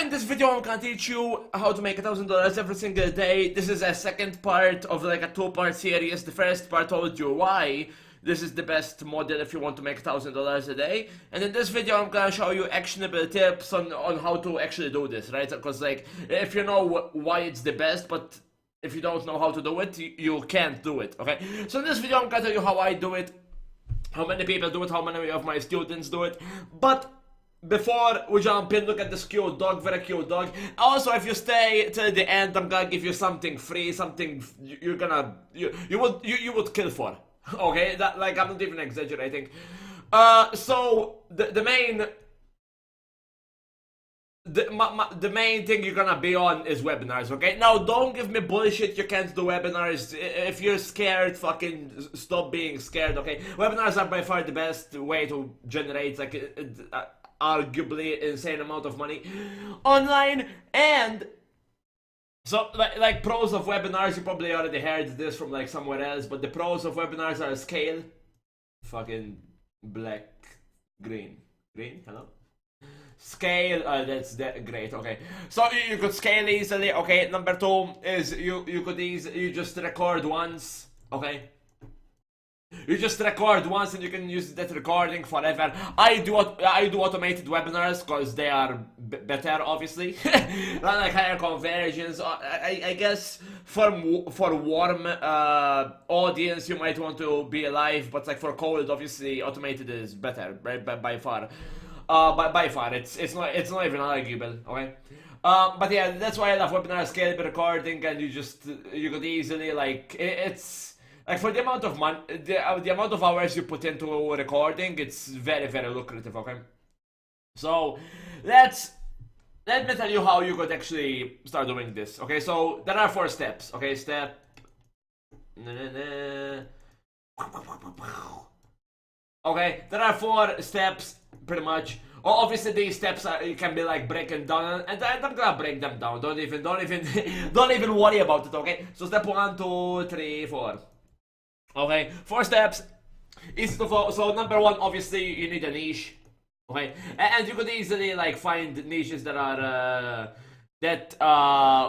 in this video I'm gonna teach you how to make $1,000 every single day. This is a second part of like a two-part series. The first part told you why this is the best model if you want to make $1,000 a day. And in this video I'm gonna show you actionable tips on how to actually do this, right? Because like, if you know why it's the best, but if you don't know how to do it, you can't do it, okay? So in this video I'm gonna tell you how I do it, how many people do it, how many of my students do it. But before we jump in, look at this cute dog, very cute dog. Also, if you stay till the end, I'm gonna give you something free, something you would kill for. Okay, that, like, I'm not even exaggerating. So the main thing you're gonna be on is webinars, okay? Now, don't give me bullshit, you can't do webinars. If you're scared, fucking stop being scared, okay? Webinars are by far the best way to generate, like, arguably insane amount of money online. And so, like pros of webinars, you probably already heard this from, like, somewhere else, but the pros of webinars are scale. Fucking black, green, hello? Scale, that's great, okay. So you could scale easily, okay. Number two is you could you just record once, okay. You just record once and you can use that recording forever. I do automated webinars because they are better, obviously. Not like higher conversions. I guess for warm audience you might want to be live, but like for cold, obviously automated is better, right? By far. By far, it's not even arguable, okay? But yeah, that's why I love webinars, scalable recording, and you could easily, like, it's like, for the amount of money, the amount of hours you put into recording, it's very, very lucrative, okay? So let me tell you how you could actually start doing this, okay? So there are 4 steps, okay? Okay, there are 4 steps, pretty much. Obviously, these steps can be like breaking down, and I'm gonna break them down. Don't even worry about it. Okay. So step 1, 2, 3, 4. Okay, 4 steps. Easy to follow. So number 1, obviously, you need a niche. Okay, and you could easily like find niches that are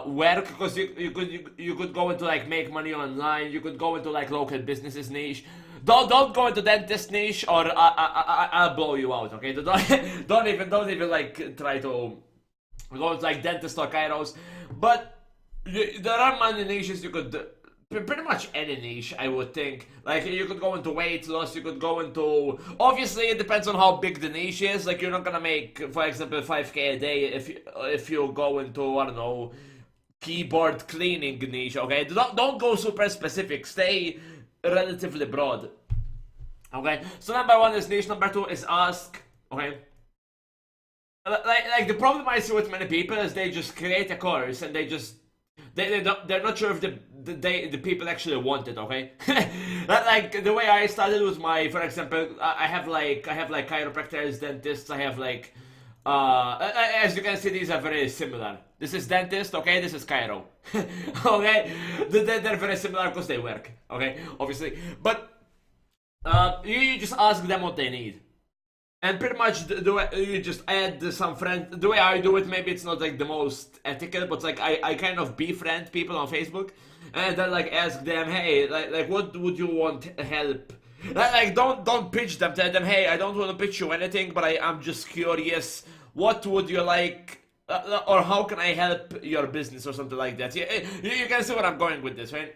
work, because you could go into like make money online. You could go into like local businesses niche. Don't go into dentist niche, or I'll blow you out, okay? Don't even like try to go into like dentist or chiros. But there are many niches you could, pretty much any niche, I would think. Like, you could go into weight loss, you could go into, obviously it depends on how big the niche is. Like, you're not gonna make, for example, 5k a day if you go into, I don't know, keyboard cleaning niche, okay? Don't go super specific, stay relatively broad. Okay, so number 1 is niche, number 2 is ask, okay? Like the problem I see with many people is they just create a course and they're not sure if the people actually want it, okay? Like the way I started with for example, I have like chiropractors, dentists, I have like as you can see, these are very similar. This is dentist, okay, this is chiro. Okay, they're very similar because they work, okay, obviously. But you just ask them what they need, and pretty much you just add some friends. The way I do it, maybe it's not like the most ethical, but like I kind of befriend people on Facebook, and then like ask them, hey, like what would you want help? Like don't pitch them. Tell them, hey, I don't want to pitch you anything, but I'm just curious. What would you like, or how can I help your business, or something like that? Yeah, you can see where I'm going with this, right?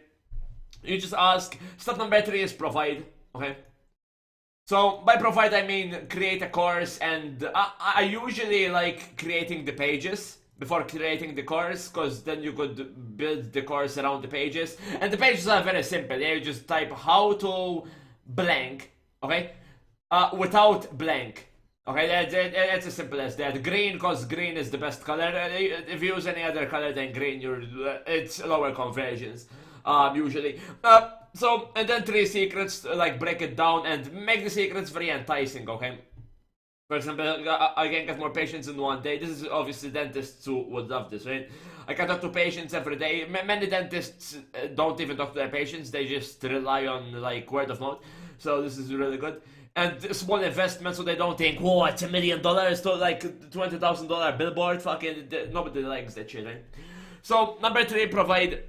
You just ask. Step number 3 is provide. Okay. So by provide I mean create a course, and I usually like creating the pages before creating the course, because then you could build the course around the pages, and the pages are very simple. Yeah, you just type how to blank, okay, without blank. Okay, that's as simple as that. Green, because green is the best color. If you use any other color than green, it's lower conversions, usually. So, and then 3 secrets, like break it down and make the secrets very enticing, okay? For example, I can get more patients in one day. This is obviously dentists who would love this, right? I can talk to patients every day. Many dentists don't even talk to their patients. They just rely on like word of mouth. So this is really good. and small investment, so they don't think, whoa, it's $1 million to like $20,000 billboard. Fucking nobody likes that shit, right? So number three, provide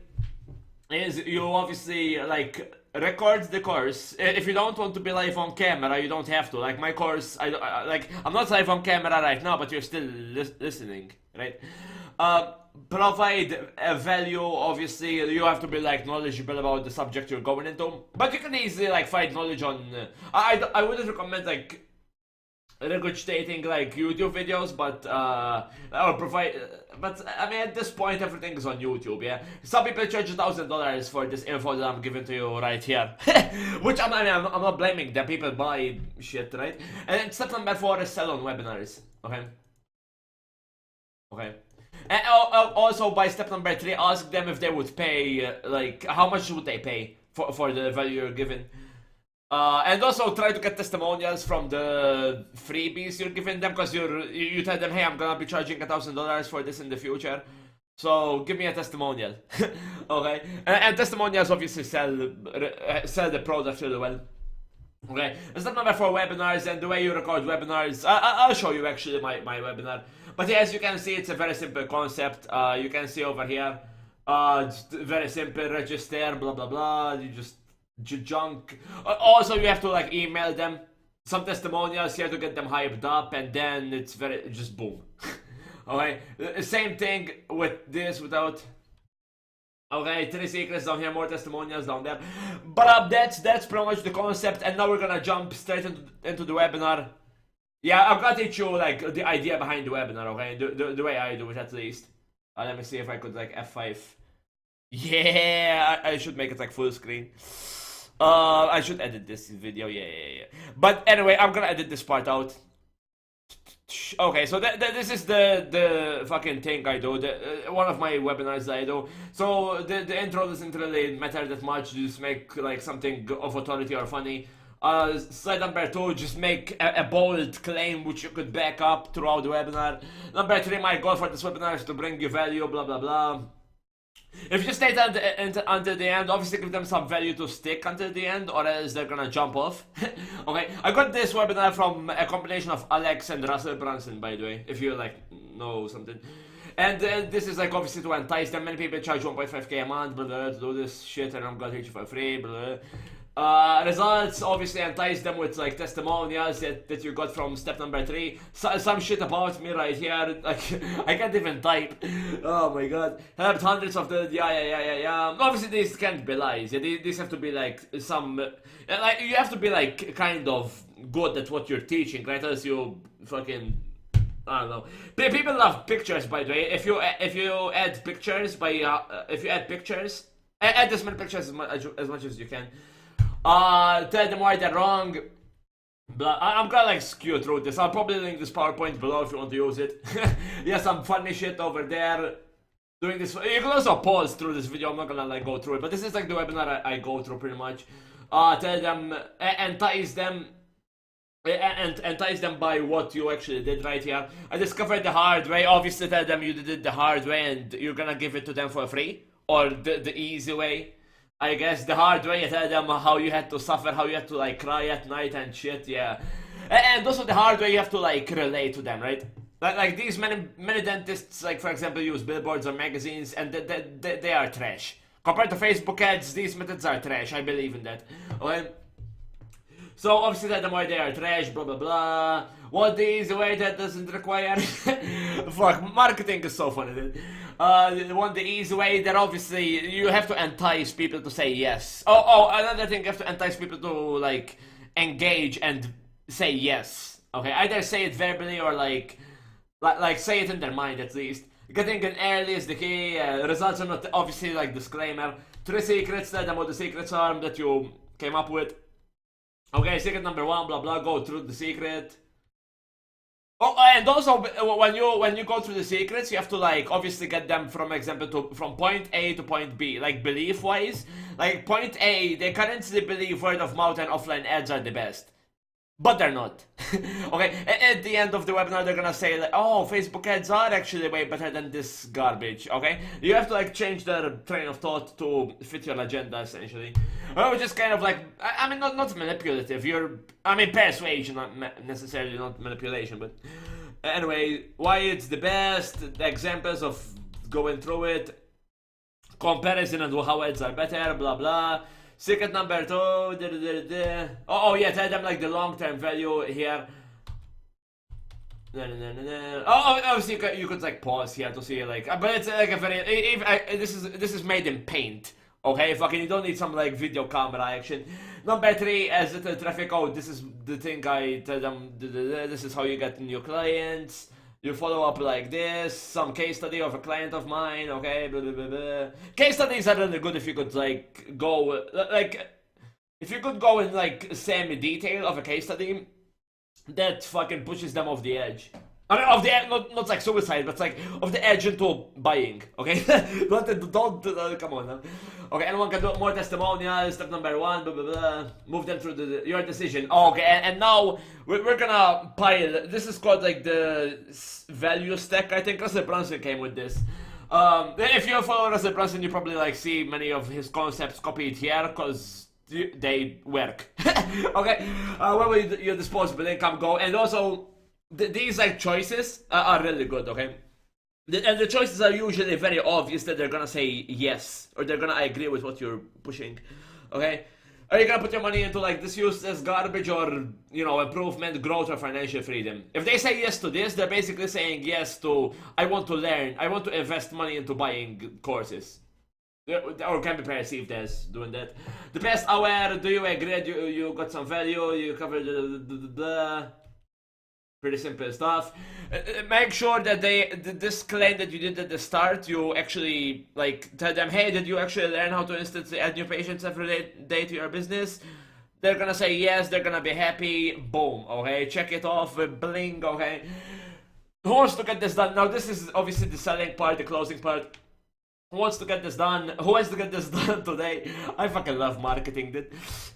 is you obviously like record the course. If you don't want to be live on camera, you don't have to. Like my course, like I'm not live on camera right now, but you're still listening, right? Provide a value. Obviously, you have to be like knowledgeable about the subject you're going into, but you can easily like find knowledge on. I wouldn't recommend like regurgitating like YouTube videos, but or provide. But I mean, at this point, everything is on YouTube. Yeah, some people charge $1,000 for this info that I'm giving to you right here, which I'm not blaming them. People buy shit, right? And then step number 4 is sell on webinars. Okay. Okay. And also, by step number 3, ask them if they would pay, like, how much would they pay for the value you're giving. And also try to get testimonials from the freebies you're giving them, because you tell them, hey, I'm gonna be charging $1,000 for this in the future, so give me a testimonial. Okay, and testimonials obviously sell the product really well. Okay, step number 4, webinars, and the way you record webinars. I'll show you actually my webinar. But yeah, as you can see, it's a very simple concept. You can see over here, just very simple, register, blah blah blah. You just junk. Also, you have to like email them some testimonials here to get them hyped up, and then it's very just boom. Okay, same thing with this without. Okay, 3 secrets down here, more testimonials down there. But that's pretty much the concept, and now we're gonna jump straight into the webinar. Yeah, I'm gonna teach you like the idea behind the webinar, okay? The way I do it at least. Let me see if I could like F5. Yeah, I should make it like full screen. I should edit this video, yeah. But anyway, I'm gonna edit this part out. Okay, so this is the fucking thing I do, one of my webinars that I do. So the intro doesn't really matter that much, just make like something of authority or funny. Slide number 2, just make a bold claim which you could back up throughout the webinar. Number 3, my goal for this webinar is to bring you value, blah blah blah. If you stay until the end, obviously give them some value to stick until the end, or else they're gonna jump off. Okay, I got this webinar from a combination of Alex and Russell Brunson, by the way, if you like know something. And this is like obviously to entice them. Many people charge 1.5k a month, blah, blah, to do this shit, and I'm gonna teach you for free, blah, blah. Results, obviously entice them with like testimonials that you got from step number 3. Some shit about me right here, like I can't even type. Oh my god. Helped hundreds of the yeah. Obviously these can't be lies. Yeah, these have to be like some like you have to be like kind of good at what you're teaching, right? Else you fucking I don't know. People love pictures, by the way. If you add pictures add as many pictures as much as you can. Tell them why they're wrong. I'm gonna like skew through this. I'll probably link this PowerPoint below if you want to use it. Yeah, some funny shit over there. Doing this. You can also pause through this video. I'm not gonna like go through it, but this is like the webinar I go through pretty much. Tell them, entice them. And entice them by what you actually did right here. I discovered the hard way. Obviously tell them you did it the hard way and you're gonna give it to them for free. Or the easy way. I guess the hard way, you tell them how you had to suffer, how you had to like cry at night and shit, yeah. And also the hard way, you have to like relate to them, right? Like these many dentists, like for example, use billboards or magazines, and they are trash. Compared to Facebook ads, these methods are trash, I believe in that. Okay? So obviously tell them why they are trash, blah blah blah. What the easy way that doesn't require... Fuck, marketing is so funny, dude. The easy way that obviously you have to entice people to say yes. Oh, another thing, you have to entice people to like engage and say yes. Okay, either say it verbally or like say it in their mind at least. Getting in early is the key. Results are not obviously like disclaimer. 3 secrets, tell them what the secrets are that you came up with. Okay, secret number 1, blah blah, go through the secret. Oh, and also when you go through the secrets, you have to like obviously get them from point A to point B, like belief wise. Like point A, they currently believe word of mouth and offline ads are the best. but they're not. Okay, at the end of the webinar, they're gonna say like, "Oh, Facebook ads are actually way better than this garbage." Okay, you have to like change their train of thought to fit your agenda, essentially. Which is kind of like, I mean, not manipulative. I mean, persuasion, not necessarily not manipulation, but anyway, why it's the best, the examples of going through it, comparison and how ads are better, blah blah. Secret number 2, oh yeah, tell them like the long-term value here. Oh, obviously you could like pause here to see like, but it's like a very, this is made in Paint. Okay, fucking, you don't need some like video camera action. Number 3, as the traffic. Oh, this is the thing I tell them. This is how you get new clients. You follow up like this. Some case study of a client of mine. Okay, blah, blah, blah, blah. Case studies are really good if you could like go like, if you could go in like semi-detail of a case study. That fucking pushes them off the edge. I mean, off the edge, not like suicide, but like off the edge into buying. Okay, don't come on now. Okay, anyone can do more testimonials. Step number 1, blah blah blah. Move them through your decision. Oh, okay, and now we're gonna pile. This is called like the value stack. I think Russell Brunson came with this. If you follow Russell Brunson, you probably like see many of his concepts copied here, cause they work. Okay, where will your disposable income go? And also, these like choices are really good. Okay, and the choices are usually very obvious that they're gonna say yes or they're gonna agree with what you're pushing. Okay, are you gonna put your money into like this useless garbage or improvement, growth, or financial freedom? If they say yes to this, they're basically saying yes to I want to learn, I want to invest money into buying courses. Or can be perceived as doing that. The best hour, do you agree? You got some value, you covered the pretty simple stuff. Make sure that this claim that you did at the start, you actually like tell them, hey, did you actually learn how to instantly add new patients every day to your business? They're gonna say yes, they're gonna be happy, boom, okay? Check it off, bling, okay? Who wants to get this done? Now this is obviously the selling part, the closing part. Who wants to get this done? Who wants to get this done today? I fucking love marketing, dude.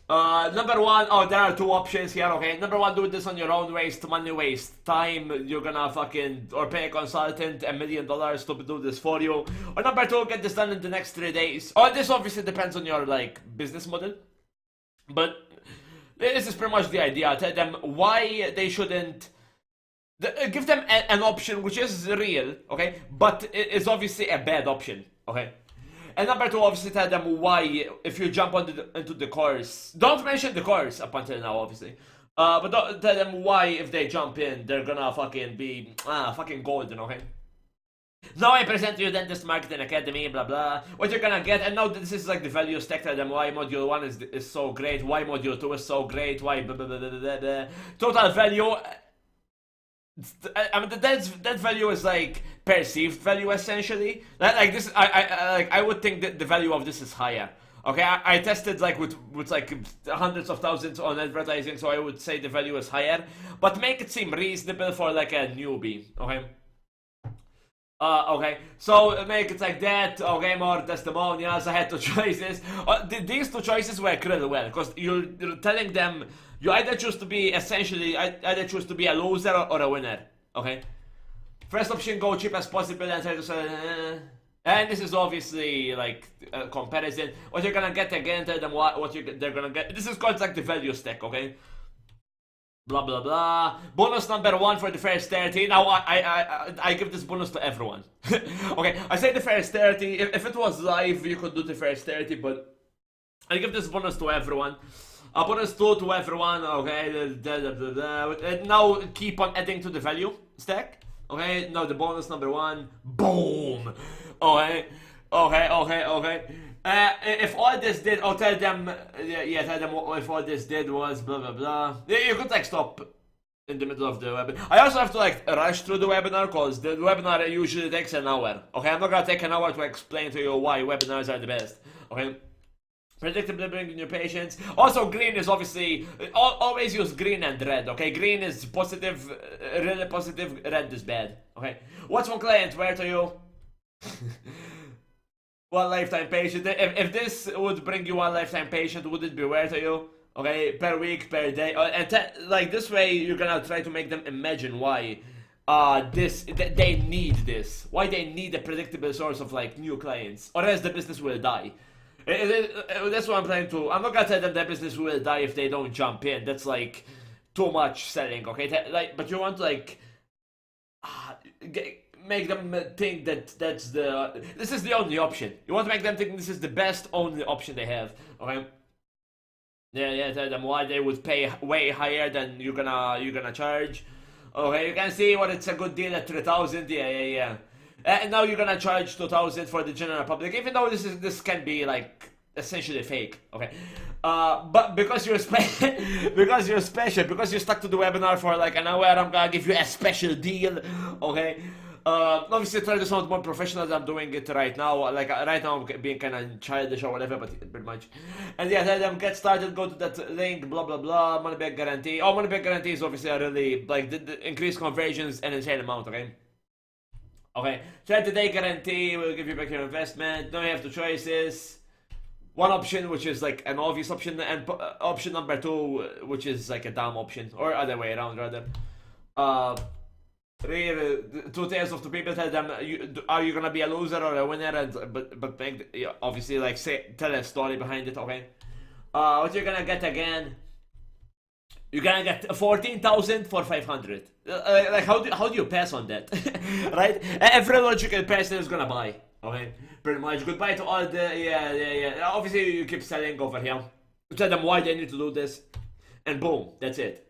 Number 1, oh, there are 2 options here, okay? Number 1, do this on your own, waste money, waste time. You're gonna fucking, or pay a consultant $1 million to do this for you. Or number 2, get this done in the next 3 days. Oh, this obviously depends on your, like, business model. But this is pretty much the idea. Tell them why they shouldn't. Give them an option which is real, okay? But it's obviously a bad option. Okay. And number 2, obviously tell them why, if you jump into the course. Don't mention the course up until now, obviously. But tell them why, if they jump in, they're gonna fucking be fucking golden, okay? Now I present you Dentist Marketing Academy, blah blah. What you're gonna get, and now this is like the value stack. Tell them why module 1 is so great, why module 2 is so great, why blah blah blah blah blah blah. Total value. I mean, that value is like perceived value essentially. Like this, I would think that the value of this is higher. Okay, I tested like with like hundreds of thousands on advertising, so I would say the value is higher. But make it seem reasonable for like a newbie. Okay. Okay, so make it like that. Okay, more testimonials. I had 2 choices. These 2 choices work really well because you're telling them you either choose to be either choose to be a loser or a winner. Okay, first option, go cheap as possible and try to sell. And this is obviously like a comparison. What you're gonna get again, tell them what they're gonna get. This is called like the value stack. Okay. Blah blah blah. Bonus number 1 for the first 30. Now I give this bonus to everyone. Okay, I say the first 30. If it was live, you could do the first 30, but I give this bonus to everyone. Bonus 2 to everyone. Okay, now keep on adding to the value stack. Okay, now the bonus number 1. Boom. Okay. If all this did, I'll tell them, tell them if all this did was blah blah blah. You could like stop in the middle of the webinar. I also have to like rush through the webinar because the webinar usually takes an hour. Okay, I'm not gonna take an hour to explain to you why webinars are the best. Okay. Predictably bringing new patients. Also, green is obviously always use green and red. Okay, green is positive, really positive. Red is bad. Okay, what's one client? Where to you? One lifetime patient. If this would bring you one lifetime patient, would it be worth to you? okay, per week, per day, and like this way you're gonna try to make them imagine why they need this, why they need a predictable source of like new clients, or else the business will die. That's what I'm trying to. I'm not gonna tell them their business will die if they don't jump in. That's like too much selling, okay? Like, but you want to like make them think that this is the only option. You want to make them think this is the best only option they have, okay? Yeah, tell them why they would pay way higher than you're gonna charge. Okay, you can see what it's a good deal at 3,000. Yeah. And now you're gonna charge 2,000 for the general public, even though this can be like essentially fake. Okay, but because you're because you're special, because you're stuck to the webinar for like an hour, I'm gonna give you a special deal. Okay. Obviously try to sound more professional than I'm doing it right now. Like right now I'm being kind of childish or whatever, but pretty much. And yeah, tell them get started, go to that link, blah blah blah, money back guarantee. Oh, money back guarantee is obviously a really like the increased conversions and insane amount, okay? Okay, 30-day guarantee will give you back your investment. Now you have two choices. One option, which is like an obvious option, and option number two, which is like a dumb option, or other way around rather. Really, two tales of two people. Tell them, are you gonna be a loser or a winner? And but make obviously like tell a story behind it. Okay. What you're gonna get again? You're gonna get 14,000 for 500. Like how do you pass on that? Right? Every logical person is gonna buy. Okay. Pretty much. Goodbye to all the yeah. Obviously you keep selling over here. Tell them why they need to do this, and boom, that's it.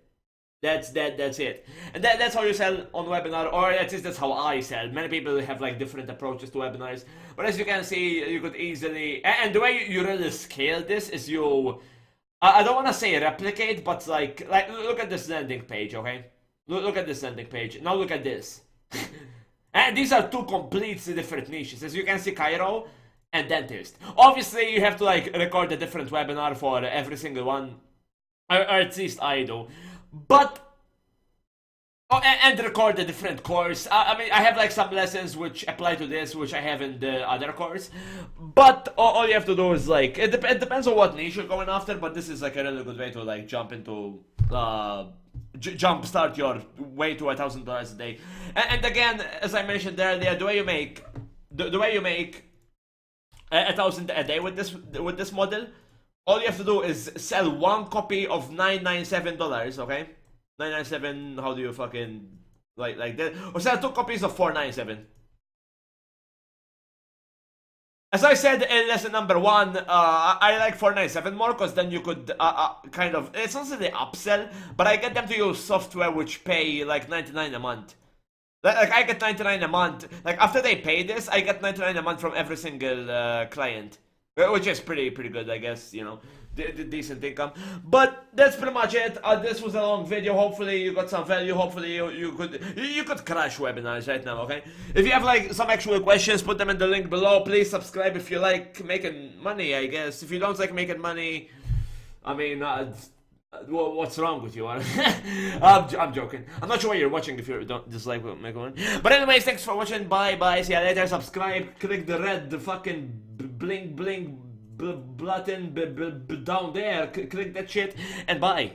That's it. And that's how you sell on webinar, or at least that's how I sell. Many people have like different approaches to webinars. But as you can see, you could easily, and the way you really scale this is you, I don't want to say replicate, but like look at this landing page, okay? Look at this landing page. Now look at this. And these are two completely different niches. As you can see, Cairo and dentist. Obviously, you have to like record a different webinar for every single one, or at least I do. But and record a different course. I mean, I have like some lessons which apply to this, which I have in the other course. But all you have to do is like it depends on what niche you're going after. But this is like a really good way to like jump into jump start your way to $1,000 a day. And again, as I mentioned earlier, the way you make $1,000 a day with this model. All you have to do is sell one copy of $997, okay? $997, how do you fucking like that? Or sell two copies of $497. As I said in lesson number 1, I like $497 more because then you could kind of, it's not really upsell, but I get them to use software which pay like $99 a month. Like I get $99 a month. Like after they pay this, I get $99 a month from every single client. Which is pretty good, I guess, you know, decent income. But that's pretty much it. This was a long video. Hopefully you got some value. Hopefully you could crush webinars right now, okay? If you have like some actual questions, put them in the link below. Please subscribe if you like making money, I guess. If you don't like making money, I mean, what's wrong with you? I'm joking. I'm not sure why you're watching if you don't dislike making money. But anyways, thanks for watching. Bye. See you later. Subscribe. Click the red fucking bling button down there. Click that shit and bye.